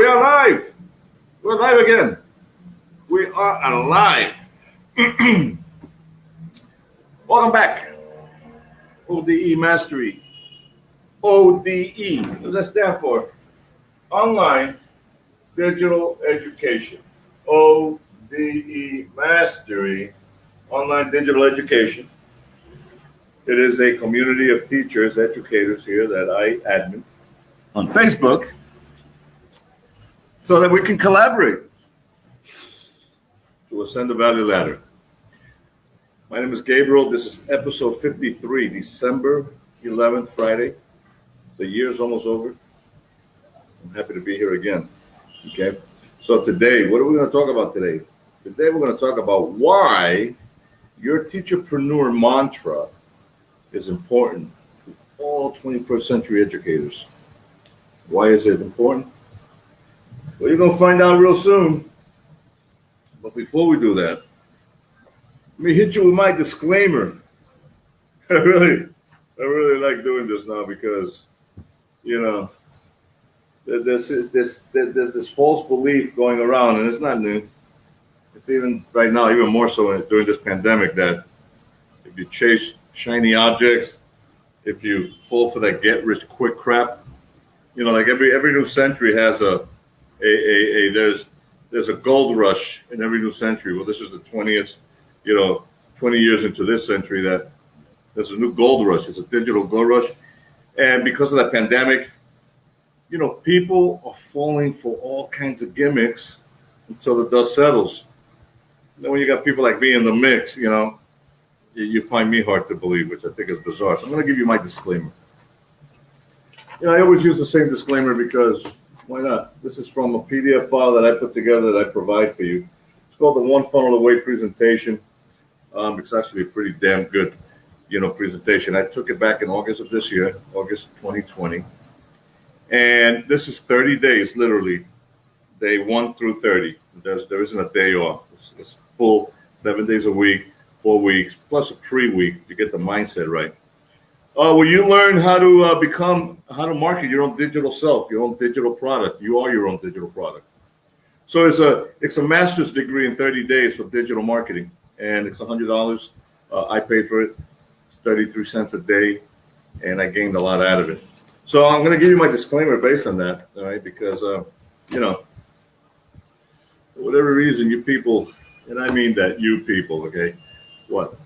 we are live. We're live again. We are alive. Welcome back. ODE Mastery. ODE. What does that stand for? Online Digital Education. ODE Mastery. Online Digital Education. It is a community of teachers, educators here that I admin on Facebook so that we can collaborate to ascend the value ladder. My name is Gabriel. This is episode 53, December 11th, Friday. The year's almost over. I'm happy to be here again. Okay. So today, what are we going to talk about today? Today, we're going to talk about why your teacherpreneur mantra is important to all 21st century educators. Why is it important? Well, you're going to find out real soon. But before we do that, let me hit you with my disclaimer. I really like doing this now because, you know, there's this false belief going around, and it's not new. It's even right now, even more so during this pandemic, that if you chase shiny objects, if you fall for that get rich quick crap, you know, like every new century has there's a gold rush in every new century. Well, this is the 20th, 20 years into this century that there's a new gold rush. It's a digital gold rush. And because of that pandemic, you know, people are falling for all kinds of gimmicks until the dust settles. And then when you got people like me in the mix, you know, you find me hard to believe, which I think is bizarre. So I'm going to give you my disclaimer. You know, I always use the same disclaimer because why not? This is from a PDF file that I put together that I provide for you. It's called the One Funnel Away presentation. It's actually a pretty damn good, presentation. I took it back in August of this year, August 2020. And this is 30 days, literally, day 1 through 30. There isn't a day off. It's full 7 days a week. 4 weeks, plus a pre-week to get the mindset right. Well, you learn how to market your own digital self, your own digital product. You are your own digital product. So it's a master's degree in 30 days for digital marketing, and it's $100. I paid for it. It's 33 cents a day, and I gained a lot out of it. So I'm going to give you my disclaimer based on that, all right? Because, for whatever reason, you people, and I mean that you people, okay? What?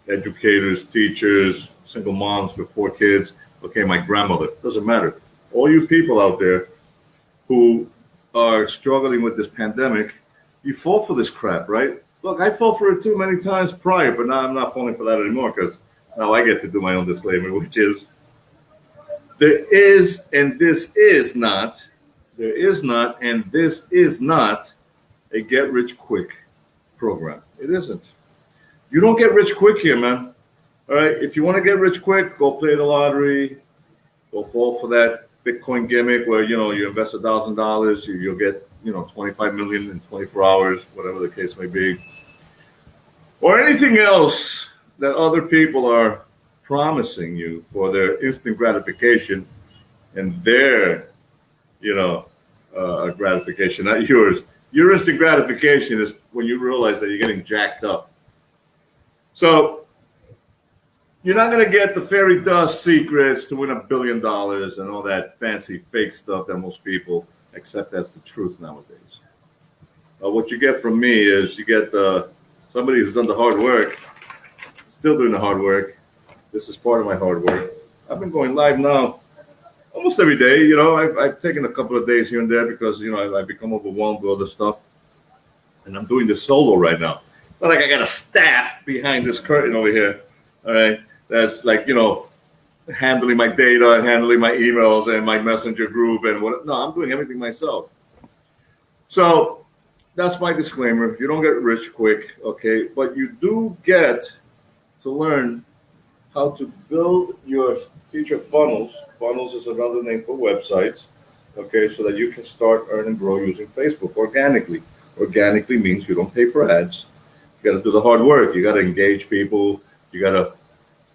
Educators, teachers, single moms with 4 kids. Okay, my grandmother. Doesn't matter. All you people out there who are struggling with this pandemic, you fall for this crap, right? Look, I fell for it too many times prior, but now I'm not falling for that anymore because now I get to do my own disclaimer, which is there is and this is not a get-rich-quick program. It isn't. You don't get rich quick here, man. All right. If you want to get rich quick, go play the lottery. Go fall for that Bitcoin gimmick where, you invest $1,000, you'll get, 25 million in 24 hours, whatever the case may be. Or anything else that other people are promising you for their instant gratification and their, gratification, not yours. Your instant gratification is when you realize that you're getting jacked up. So you're not going to get the fairy dust secrets to win $1 billion and all that fancy fake stuff that most people accept as the truth nowadays. What you get from me is you get somebody who's done the hard work, still doing the hard work. This is part of my hard work. I've been going live now almost every day. I've taken a couple of days here and there because, I've become overwhelmed with other stuff. And I'm doing this solo right now. Not like I got a staff behind this curtain over here, all right? That's like, handling my data and handling my emails and my messenger group and what. No, I'm doing everything myself. So that's my disclaimer. You don't get rich quick, okay? But you do get to learn how to build your teacher funnels. Funnels is another name for websites, okay? So that you can start, earn, and grow using Facebook organically. Organically means you don't pay for ads. You got to do the hard work. You got to engage people. You got to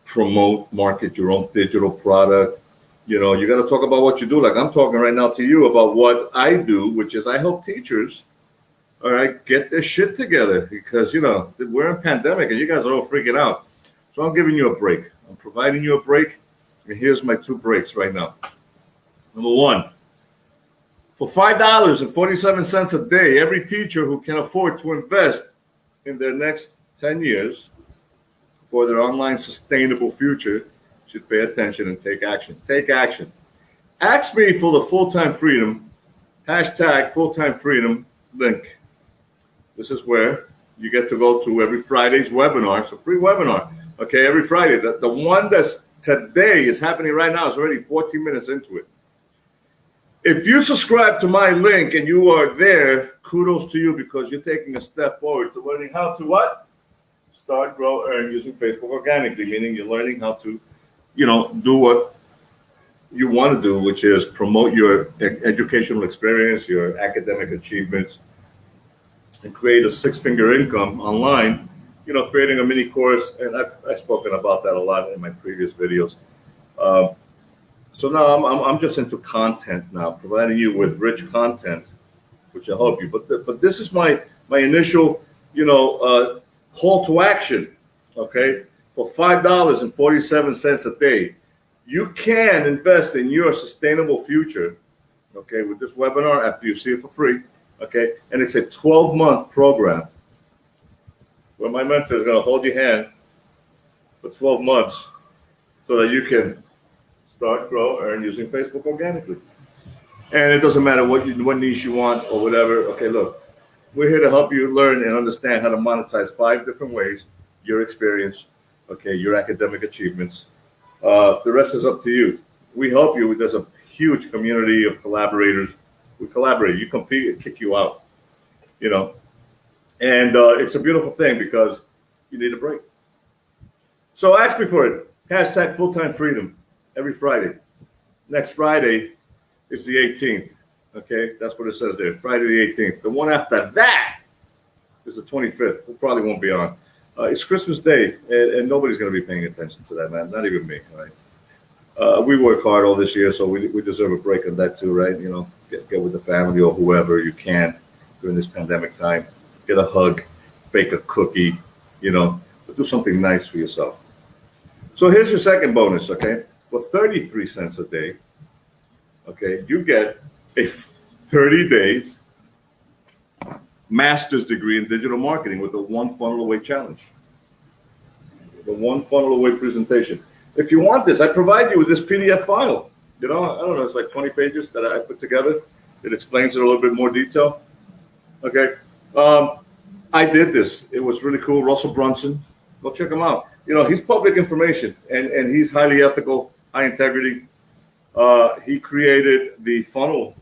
promote, market your own digital product. You know, you got to talk about what you do. Like I'm talking right now to you about what I do, which is I help teachers, all right, get their shit together because, you know, we're in pandemic and you guys are all freaking out. So I'm giving you a break. I'm providing you a break. And here's my 2 breaks right now. Number 1, for $5.47 a day, every teacher who can afford to invest in their next 10 years for their online sustainable future should pay attention and take action. Take action. Ask me for the full-time freedom, hashtag full-time freedom link. This is where you get to go to every Friday's webinar. It's a free webinar. Okay, every Friday. The one that's today is happening right now. It's already 14 minutes into it. If you subscribe to my link and you are there, kudos to you because you're taking a step forward to learning how to what? Start, grow, earn using Facebook organically, meaning you're learning how to, you know, do what you want to do, which is promote your educational experience, your academic achievements, and create a 6-figure income online, you know, creating a mini course. And I've spoken about that a lot in my previous videos. So now I'm just into content now, providing you with rich content, which will help you. But this is my initial, you know, call to action, okay? For $5.47 a day, you can invest in your sustainable future, okay, with this webinar after you see it for free, okay? And it's a 12-month program where my mentor is going to hold your hand for 12 months so that you can start, grow, earn using Facebook organically. And it doesn't matter what niche you want or whatever. Okay, look, we're here to help you learn and understand how to monetize 5 different ways, your experience, okay, your academic achievements. The rest is up to you. We help you. There's a huge community of collaborators. We collaborate. You compete, it kick you out, you know. And it's a beautiful thing because you need a break. So ask me for it. Hashtag full-time freedom every Friday. Next Friday is the 18th. Okay, that's what it says there. Friday the 18th. The one after that is the 25th. We probably won't be on. It's Christmas Day, and nobody's going to be paying attention to that, man. Not even me, right? We work hard all this year, so we deserve a break on that too, right? You know, get with the family or whoever you can during this pandemic time. Get a hug, bake a cookie, you know, but do something nice for yourself. So here's your second bonus, okay? For 33 cents a day, okay, you get a 30 days master's degree in digital marketing with the 1 funnel away challenge. The 1 funnel away presentation. If you want this, I provide you with this PDF file. You know, I don't know, it's like 20 pages that I put together. It explains it a little bit more detail. Okay. I did this. It was really cool. Russell Brunson. Go check him out. You know, he's public information and he's highly ethical, high integrity. He created the funnel,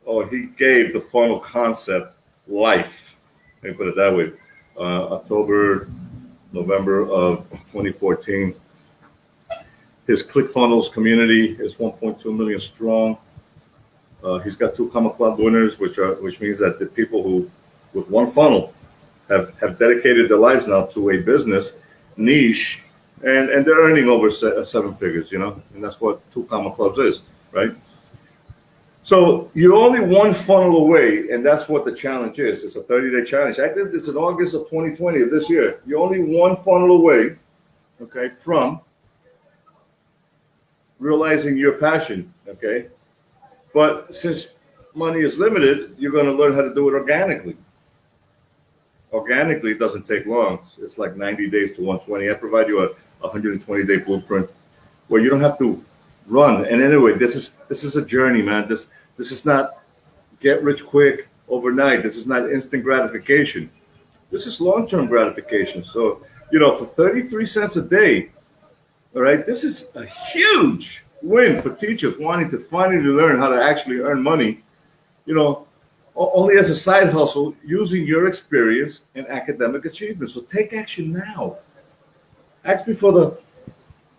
or he gave the funnel concept life. Let me put it that way. October, November of 2014. His ClickFunnels community is 1.2 million strong. He's got 2 Comma Club winners, which means that the people who, with 1 funnel, have dedicated their lives now to a business niche, and they're earning over 7 figures, you know, and that's what 2 Comma Clubs is, right? So you're only 1 funnel away, and that's what the challenge is. It's a 30-day challenge. I did this in August of 2020 of this year. You're only 1 funnel away, okay, from realizing your passion, okay? But since money is limited, you're going to learn how to do it organically. Organically, it doesn't take long. It's like 90 days to 120. I provide you a 120-day blueprint where you don't have to run. And anyway, this is a journey, man. This is not get rich quick overnight. This is not instant gratification. This is long-term gratification. So, you know, for 33 cents a day, all right, this is a huge win for teachers wanting to finally learn how to actually earn money, you know, only as a side hustle using your experience and academic achievements. So take action now. Ask me for the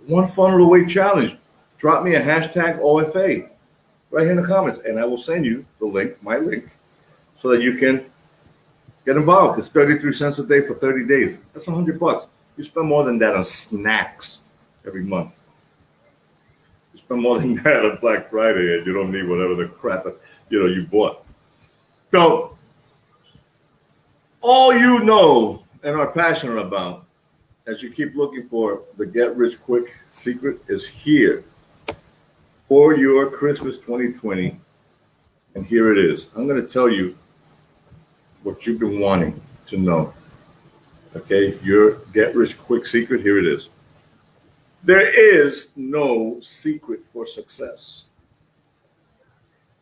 1 funnel away challenge. Drop me a hashtag OFA right here in the comments, and I will send you the link, my link, so that you can get involved. It's 33 cents a day for 30 days. That's $100. You spend more than that on snacks every month. You spend more than that on Black Friday, and you don't need whatever the crap you bought. So all you know and are passionate about, as you keep looking for the get rich quick secret, is here for your Christmas 2020. And here it is. I'm going to tell you what you've been wanting to know. Okay, your get rich quick secret, here it is. There is no secret for success.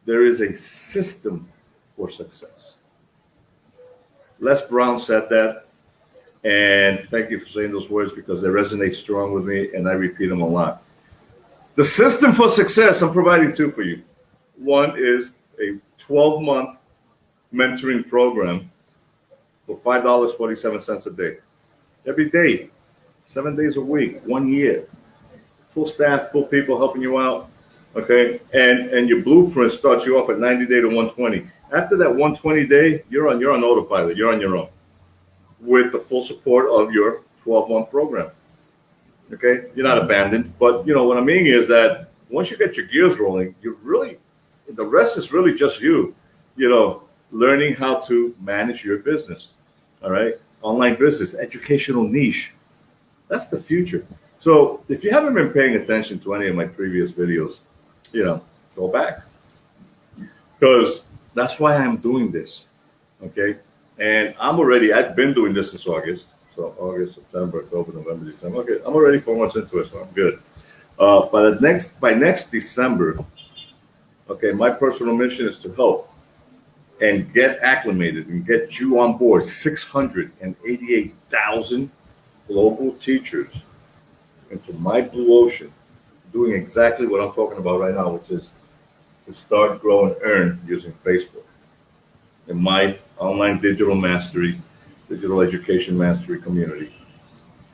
There is a system for success. Les Brown said that, and thank you for saying those words because they resonate strong with me, and I repeat them a lot. The system for success, I'm providing two for you. One is a 12-month mentoring program for $5.47 a day. Every day, 7 days a week, 1 year. Full staff, full people helping you out. Okay, and your blueprint starts you off at 90 day to 120. After that 120 day, you're on autopilot. You're on your own with the full support of your 12-month program. Okay, you're not abandoned, but what I mean is that once you get your gears rolling, the rest is really just you. Learning how to manage your business. All right, online business, educational niche. That's the future. So if you haven't been paying attention to any of my previous videos, go back, because that's why I'm doing this. Okay, and I've been doing this since August. So August, September, October, November, December. Okay, I'm already 4 months into it, so I'm good. By next December, okay, my personal mission is to help and get acclimated and get you on board 688,000 global teachers into my blue ocean, doing exactly what I'm talking about right now, which is to start, grow, and earn using Facebook in my online digital education mastery community.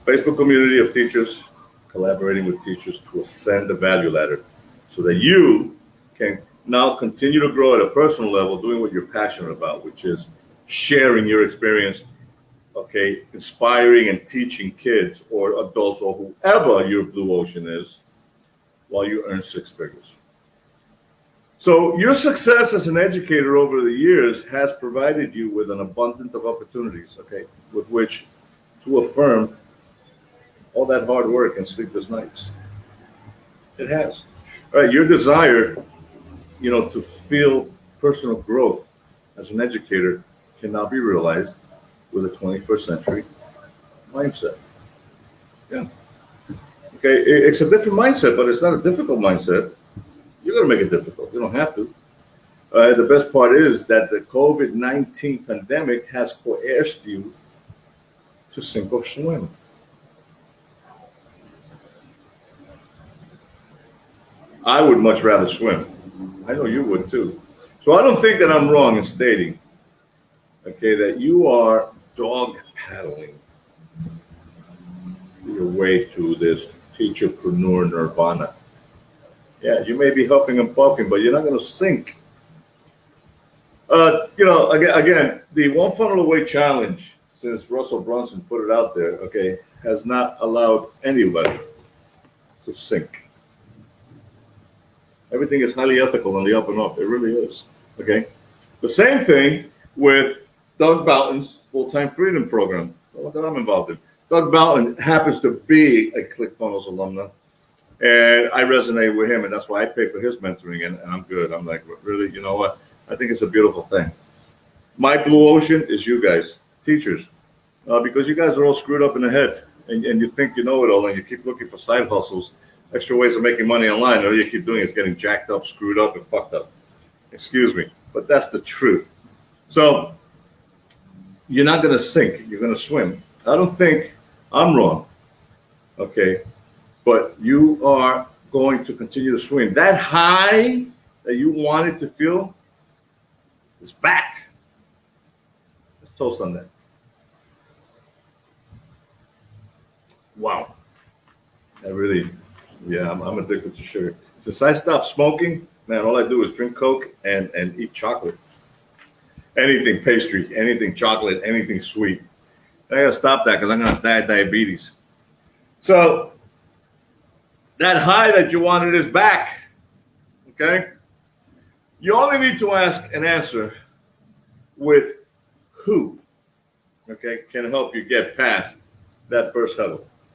Facebook community of teachers collaborating with teachers to ascend the value ladder so that you can now continue to grow at a personal level, doing what you're passionate about, which is sharing your experience, okay, inspiring and teaching kids or adults or whoever your blue ocean is while you earn six figures. So your success as an educator over the years has provided you with an abundance of opportunities, okay, with which to affirm all that hard work and sleepless nights. It has. All right, your desire, to feel personal growth as an educator can now be realized with a 21st century mindset. Yeah. Okay, it's a different mindset, but it's not a difficult mindset. You're going to make it difficult. You don't have to. The best part is that the COVID-19 pandemic has coerced you to sink or swim. I would much rather swim. I know you would too. So I don't think that I'm wrong in stating, okay, that you are dog paddling your way to this teacherpreneur nirvana. Yeah, you may be huffing and puffing, but you're not going to sink. Again, the One Funnel Away challenge, since Russell Brunson put it out there, okay, has not allowed anybody to sink. Everything is highly ethical on the up and up. It really is. Okay. The same thing with Doug Boughton's full-time freedom program, the one that I'm involved in. Doug Boughton happens to be a ClickFunnels alumna, and I resonate with him, and that's why I pay for his mentoring, and I'm good. I'm like, really, you know what? I think it's a beautiful thing. My blue ocean is you guys, teachers, because you guys are all screwed up in the head, and you think you know it all, and you keep looking for side hustles, extra ways of making money online. All you keep doing is getting jacked up, screwed up, and fucked up. Excuse me, but that's the truth. So you're not going to sink. You're going to swim. I don't think I'm wrong, okay? But you are going to continue to swim. That high that you wanted to feel is back. Let's toast on that. Wow. I'm addicted to sugar. Since I stopped smoking, man, all I do is drink Coke and eat chocolate. Anything pastry, anything chocolate, anything sweet. I gotta stop that because I'm gonna die of diabetes. So That high that you wanted is back. Okay? You only need to ask and answer with who, okay, can help you get past that first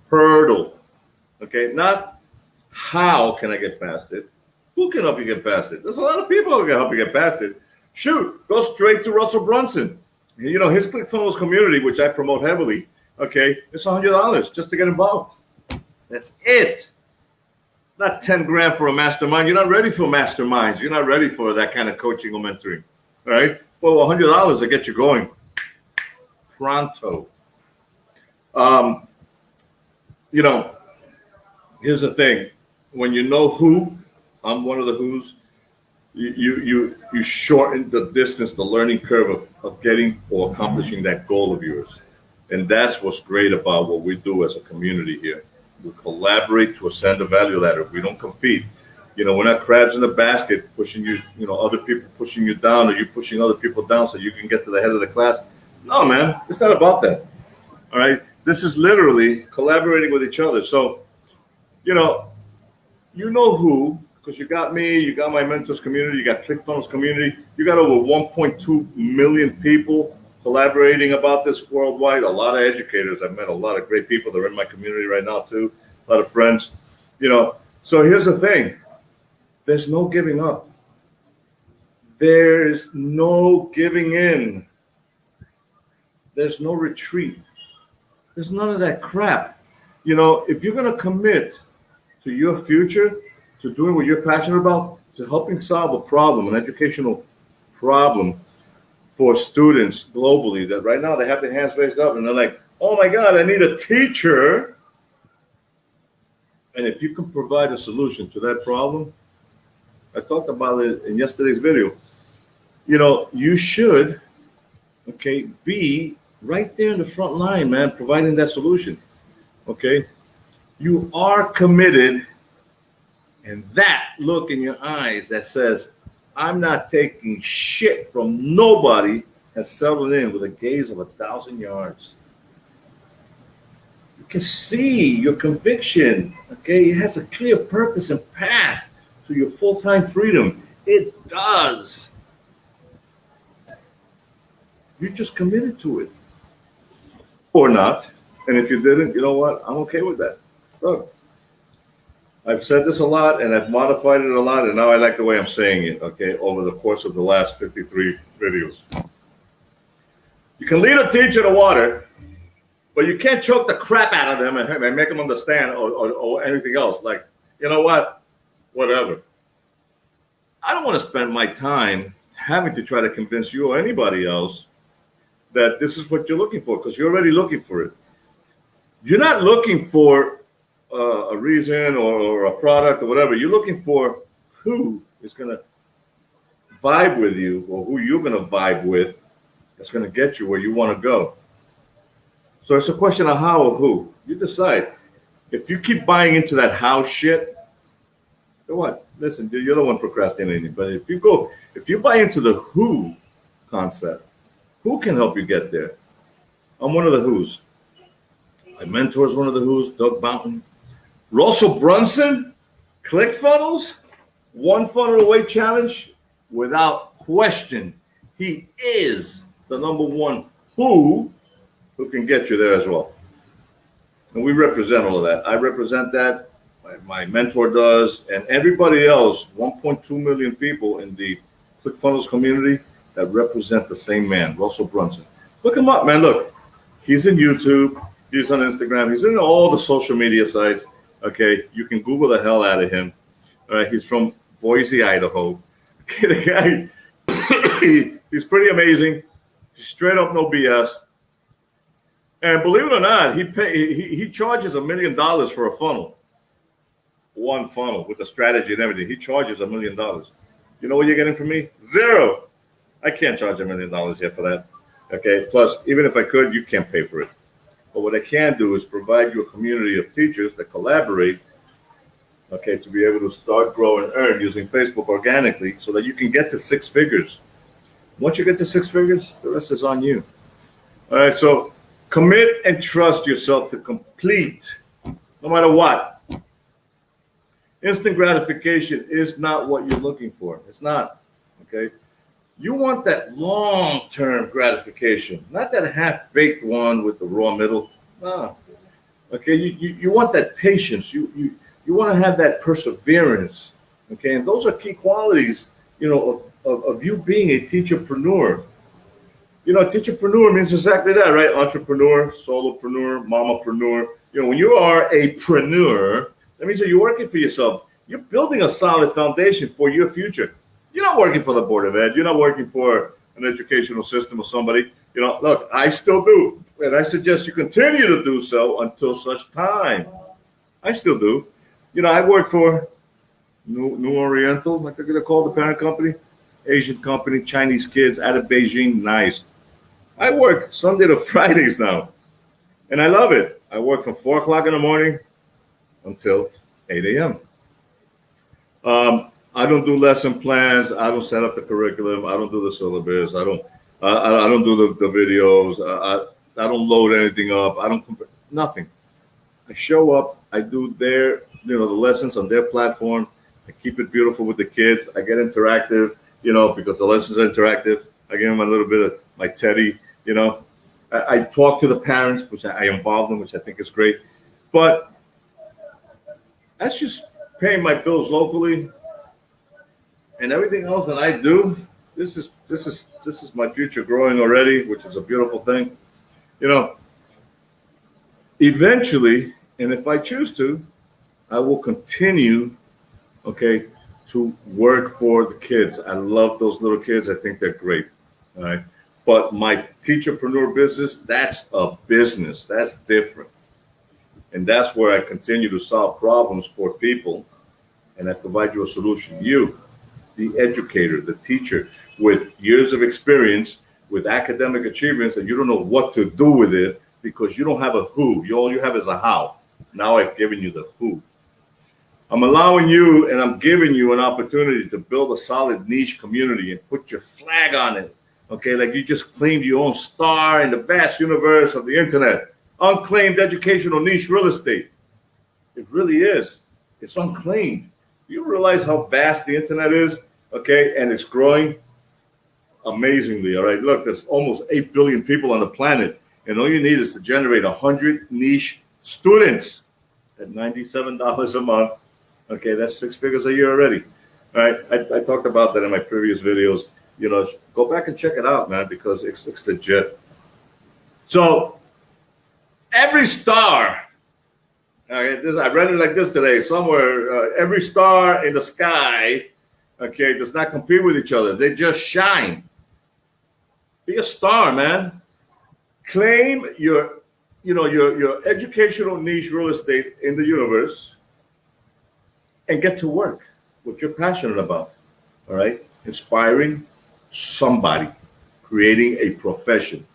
hurdle. Okay? Not how can I get past it? Who can help you get past it? There's a lot of people who can help you get past it. Shoot, go straight to Russell Brunson. You know, his ClickFunnels community, which I promote heavily, okay, it's $100 just to get involved. That's it. It's not 10 grand for a mastermind. You're not ready for masterminds. You're not ready for that kind of coaching or mentoring. All right? Well, $100 to get you going. Pronto. You know, here's the thing. When you know who, I'm one of the who's, you shorten the distance, the learning curve of getting or accomplishing that goal of yours. And that's what's great about what we do as a community here. We collaborate to ascend the value ladder. We don't compete. You know, we're not crabs in the basket pushing you, you know, other people pushing you down or you pushing other people down so you can get to the head of the class. No, man, it's not about that. All right. This is literally collaborating with each other. So, you know who, because you got me, you got my mentors community, you got ClickFunnels community, you got over 1.2 million people collaborating about this worldwide. A lot of educators. I've met a lot of great people that are in my community right now too. A lot of friends. You know, so here's the thing. There's no giving up. There's no giving in. There's no retreat. There's none of that crap. You know, if you're going to commit to your future, to doing what you're passionate about, to helping solve a problem, an educational problem for students globally, that right now they have their hands raised up and they're like, oh my God, I need a teacher. And if you can provide a solution to that problem, I talked about it in yesterday's video, you know, you should, okay, be right there in the front line, man, providing that solution, okay? You are committed, and that look in your eyes that says, I'm not taking shit from nobody, has settled in with a gaze of 1,000 yards. You can see your conviction, okay? It has a clear purpose and path to your full-time freedom. It does. You just committed to it. Or not. And if you didn't, you know what? I'm okay with that. Look, I've said this a lot and I've modified it a lot, and now I like the way I'm saying it, okay, over the course of the last 53 videos. You can lead a teacher to water, but you can't choke the crap out of them and make them understand or anything else. Like, you know what? Whatever. I don't want to spend my time having to try to convince you or anybody else that this is what you're looking for, because you're already looking for it. You're not looking for a reason or a product or whatever. You're looking for who is going to vibe with you, or who you're going to vibe with that's going to get you where you want to go. So it's a question of how or who. You decide. If you keep buying into that how shit, then what? Listen, you're the one procrastinating. But if you buy into the who concept, who can help you get there? I'm one of the who's. My mentor is one of the who's, Doug Boughton. Russell Brunson, ClickFunnels, one funnel away challenge, without question. He is the number one who can get you there as well. And we represent all of that. I represent that. My mentor does, and everybody else, 1.2 million people in the ClickFunnels community that represent the same man, Russell Brunson. Look him up, man. Look, he's in YouTube. He's on Instagram. He's in all the social media sites. Okay, you can Google the hell out of him. All right, he's from Boise, Idaho. Okay, the guy, he's pretty amazing. He's straight up no BS. And believe it or not, he charges $1 million for a funnel. One funnel with the strategy and everything. He charges $1 million. You know what you're getting from me? Zero. I can't charge $1 million yet for that. Okay. Plus, even if I could, you can't pay for it. But what I can do is provide you a community of teachers that collaborate, okay, to be able to start, grow, and earn using Facebook organically, so that you can get to 6 figures. Once you get to 6 figures, the rest is on you. All right. So commit and trust yourself to complete, no matter what. Instant gratification is not what you're looking for. It's not, okay? You want that long-term gratification, not that half-baked one with the raw middle. No. Okay, you want that patience. You want to have that perseverance. Okay, and those are key qualities, of you being a teacherpreneur. Teacherpreneur means exactly that, right? Entrepreneur, solopreneur, mamapreneur. When you are a preneur, that means that you're working for yourself. You're building a solid foundation for your future. You're not working for the Board of Ed. You're not working for an educational system or somebody. Look, I still do. And I suggest you continue to do so until such time. I still do. I work for New Oriental, like they're going to call the parent company, Asian company, Chinese kids out of Beijing. Nice. I work Sunday to Fridays now. And I love it. I work from 4 o'clock in the morning until 8 a.m. I don't do lesson plans. I don't set up the curriculum. I don't do the syllabus. I don't do the videos. I don't load anything up. I don't nothing. I show up. I do the lessons on their platform. I keep it beautiful with the kids. I get interactive, because the lessons are interactive. I give them a little bit of my teddy, I talk to the parents, which I involve them, which I think is great. But that's just paying my bills locally, and everything else that I do. This is my future growing already, which is a beautiful thing. Eventually, and if I choose to, I will continue, to work for the kids. I love those little kids. I think they're great. All right. But my teacherpreneur business, that's a business. That's different. And that's where I continue to solve problems for people, and I provide you a solution. You, the educator, the teacher, with years of experience, with academic achievements, and you don't know what to do with it because you don't have a who. All you have is a how. Now I've given you the who. I'm allowing you and I'm giving you an opportunity to build a solid niche community and put your flag on it. Okay, like you just claimed your own star in the vast universe of the internet. Unclaimed educational niche real estate. It really is. It's unclaimed. You realize how vast the internet is? Okay, and it's growing amazingly. All right, look, there's almost 8 billion people on the planet, and all you need is to generate 100 niche students at $97 a month. Okay, that's 6 figures a year already. All right, I talked about that in my previous videos. Go back and check it out, man, because it's legit. So every star, okay, I read it like this today somewhere. Every star in the sky, okay, does not compete with each other. They just shine. Be a star, man. Claim your educational niche real estate in the universe and get to work, what you're passionate about. All right, inspiring somebody, creating a profession.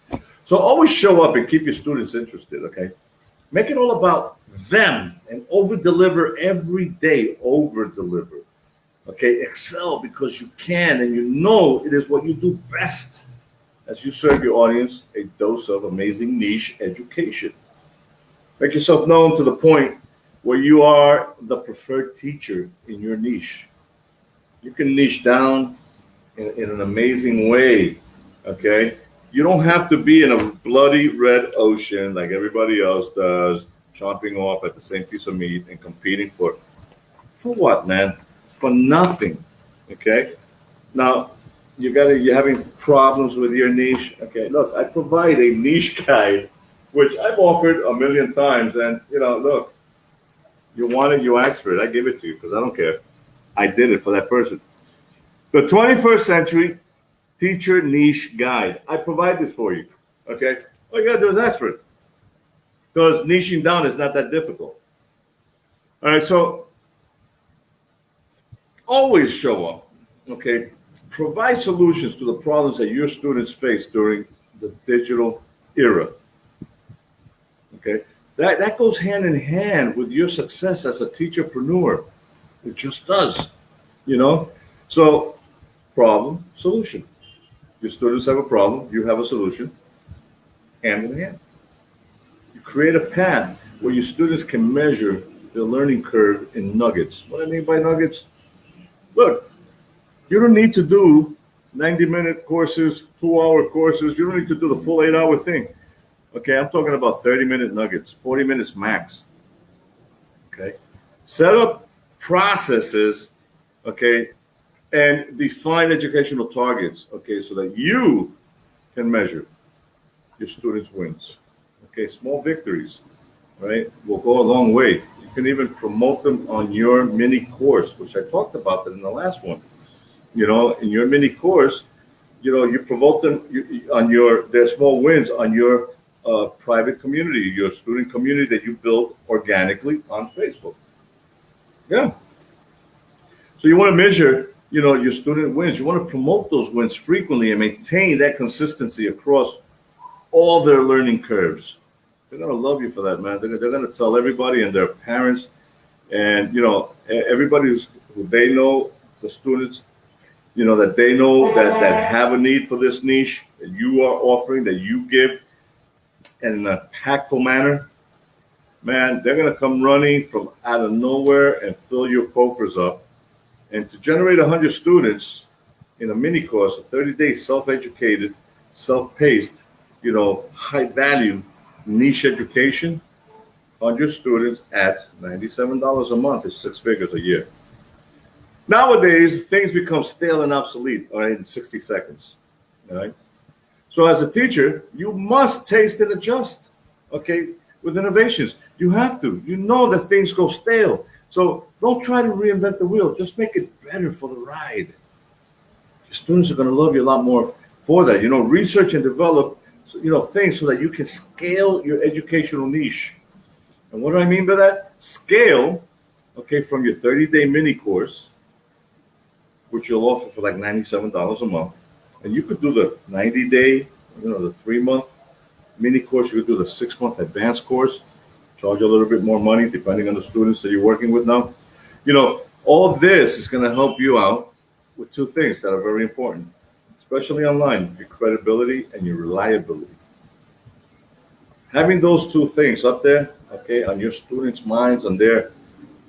So always show up and keep your students interested, okay? Make it all about them and over-deliver every day, over-deliver. Okay, excel because you can and it is what you do best as you serve your audience a dose of amazing niche education. Make yourself known to the point where you are the preferred teacher in your niche. You can niche down in an amazing way, okay? You don't have to be in a bloody red ocean like everybody else does, chomping off at the same piece of meat and competing for what, man? For nothing, okay? Now, you're having problems with your niche. Okay, look, I provide a niche guide, which I've offered a million times, and look, you want it, you ask for it. I give it to you because I don't care. I did it for that person. The 21st Century Teacher Niche Guide. I provide this for you. Okay? All you gotta do is ask for it. Because niching down is not that difficult. All right, so always show up. Okay? Provide solutions to the problems that your students face during the digital era. Okay? That goes hand in hand with your success as a teacherpreneur. It just does. So problem, solution. Your students have a problem, you have a solution, hand in hand. You create a path where your students can measure the learning curve in nuggets. What I mean by nuggets, look, you don't need to do 90-minute courses, 2-hour courses. You don't need to do the full 8-hour thing. Okay, I'm talking about 30-minute nuggets, 40 minutes max. Okay, set up processes, okay, and define educational targets, okay, so that you can measure your students' wins. Okay, small victories, right, will go a long way. You can even promote them on your mini course, which I talked about that in the last one. You know, in your mini course, you know, you promote them on their small wins on your private community, your student community that you build organically on Facebook. Yeah. So you want to measure, you know, your student wins. You want to promote those wins frequently and maintain that consistency across all their learning curves. They're going to love you for that, man. They're going to tell everybody and their parents and, you know, everybody who they know, the students, you know, that they know that have a need for this niche that you are offering, that you give in an impactful manner. Man, they're going to come running from out of nowhere and fill your coffers up. And to generate 100 students in a mini course, a 30-day self-educated, self-paced, you know, high-value niche education, 100 students at $97 a month is 6 figures a year. Nowadays, things become stale and obsolete, all right, in 60 seconds, all right? So as a teacher, you must taste and adjust, okay, with innovations. You have to. You know that things go stale. So don't try to reinvent the wheel. Just make it better for the ride. Your students are going to love you a lot more for that. You know, research and develop, you know, things so that you can scale your educational niche. And what do I mean by that? Scale, okay, from your 30-day mini course, which you'll offer for like $97 a month. And you could do the 90-day, you know, the 3-month mini course. You could do the 6-month advanced course, charge a little bit more money depending on the students that you're working with now. You know, all this is going to help you out with 2 things that are very important, especially online: your credibility and your reliability. Having those 2 things up there, okay, on your students' minds, on their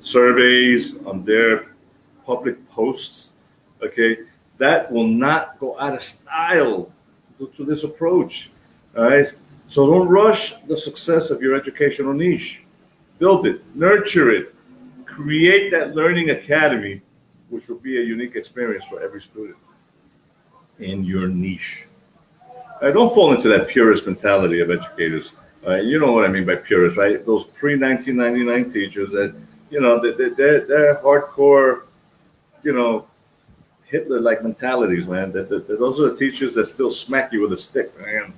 surveys, on their public posts, okay, that will not go out of style due to this approach. All right. So don't rush the success of your educational niche. Build it, nurture it, create that learning academy, which will be a unique experience for every student in your niche. Don't fall into that purist mentality of educators. You know what I mean by purist, right? Those pre-1999 teachers that, you know, they're hardcore, you know, Hitler-like mentalities, man. Those are the teachers that still smack you with a stick, man.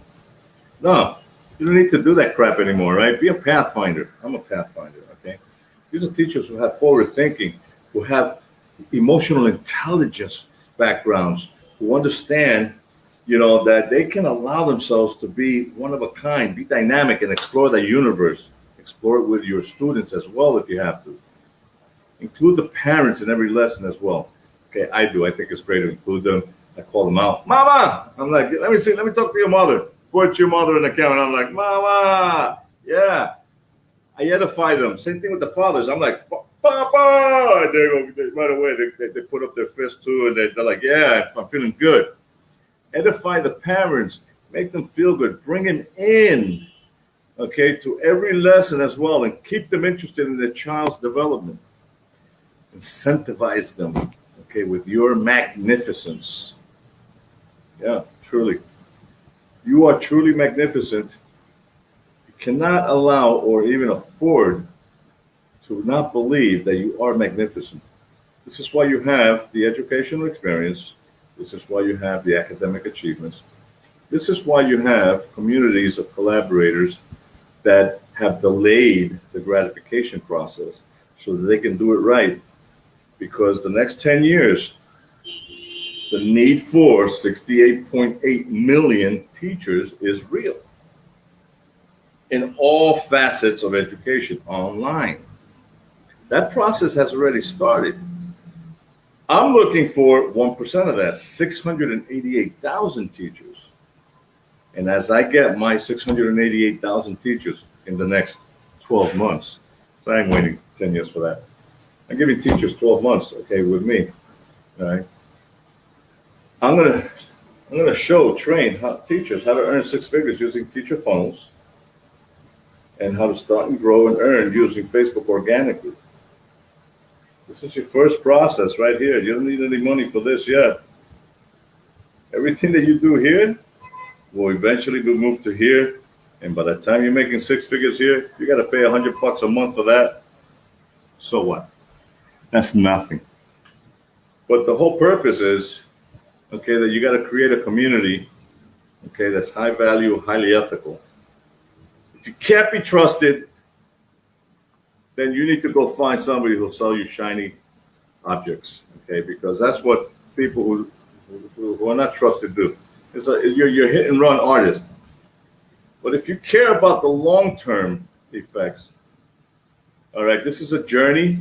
No, you don't need to do that crap anymore, right? Be a pathfinder. I'm a pathfinder, okay? These are teachers who have forward thinking, who have emotional intelligence backgrounds, who understand, you know, that they can allow themselves to be one of a kind, be dynamic, and explore the universe. Explore it with your students as well if you have to. Include the parents in every lesson as well. Okay, I do. I think it's great to include them. I call them out. Mama! I'm like, let me talk to your mother. Put your mother in the camera. I'm like, Mama! Yeah. I edify them. Same thing with the fathers. I'm like, Papa! They right away, they put up their fist too, and they're like, yeah, I'm feeling good. Edify the parents. Make them feel good. Bring them in, okay, to every lesson as well, and keep them interested in their child's development. Incentivize them, okay, with your magnificence. Yeah, truly. You are truly magnificent. You cannot allow or even afford to not believe that you are magnificent. This is why you have the educational experience. This is why you have the academic achievements. This is why you have communities of collaborators that have delayed the gratification process so that they can do it right. Because the next 10 years, the need for 68.8 million teachers is real in all facets of education online. That process has already started. I'm looking for 1% of that, 688,000 teachers. And as I get my 688,000 teachers in the next 12 months, so I'm waiting 10 years for that. I'm giving teachers 12 months, okay, with me. All right. I'm gonna train teachers how to earn 6 figures using Teacherfunnels and how to start and grow and earn using Facebook organically. This is your first process right here. You don't need any money for this yet. Everything that you do here will eventually be moved to here. And by the time you're making 6 figures here, you got to pay $100 a month for that. So what? That's nothing. But the whole purpose is, okay, that you got to create a community, okay, that's high value, highly ethical. If you can't be trusted, then you need to go find somebody who'll sell you shiny objects, okay, because that's what people who are not trusted do. You're hit and run artist. But if you care about the long-term effects, all right, this is a journey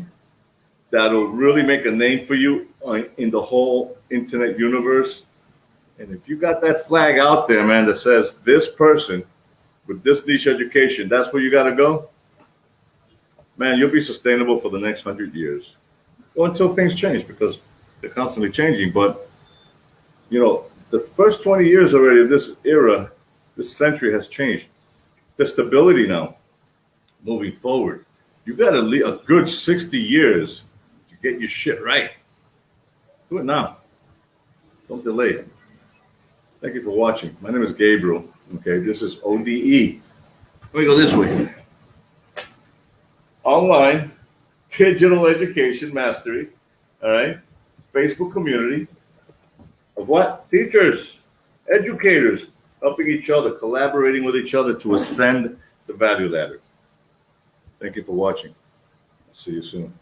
that'll really make a name for you in the whole internet universe. And if you got that flag out there, man, that says this person with this niche education, that's where you got to go, man, you'll be sustainable for the next 100 years. Or until things change, because they're constantly changing. But, you know, the first 20 years already of this era, this century has changed. The stability now, moving forward. You got to leave a good 60 years to get your shit right. Do it now. Don't delay it. Thank you for watching. My name is Gabriel. Okay, this is ODE. Let me go this way. Online digital education mastery. All right. Facebook community of what? Teachers, educators, helping each other, collaborating with each other to ascend the value ladder. Thank you for watching. See you soon.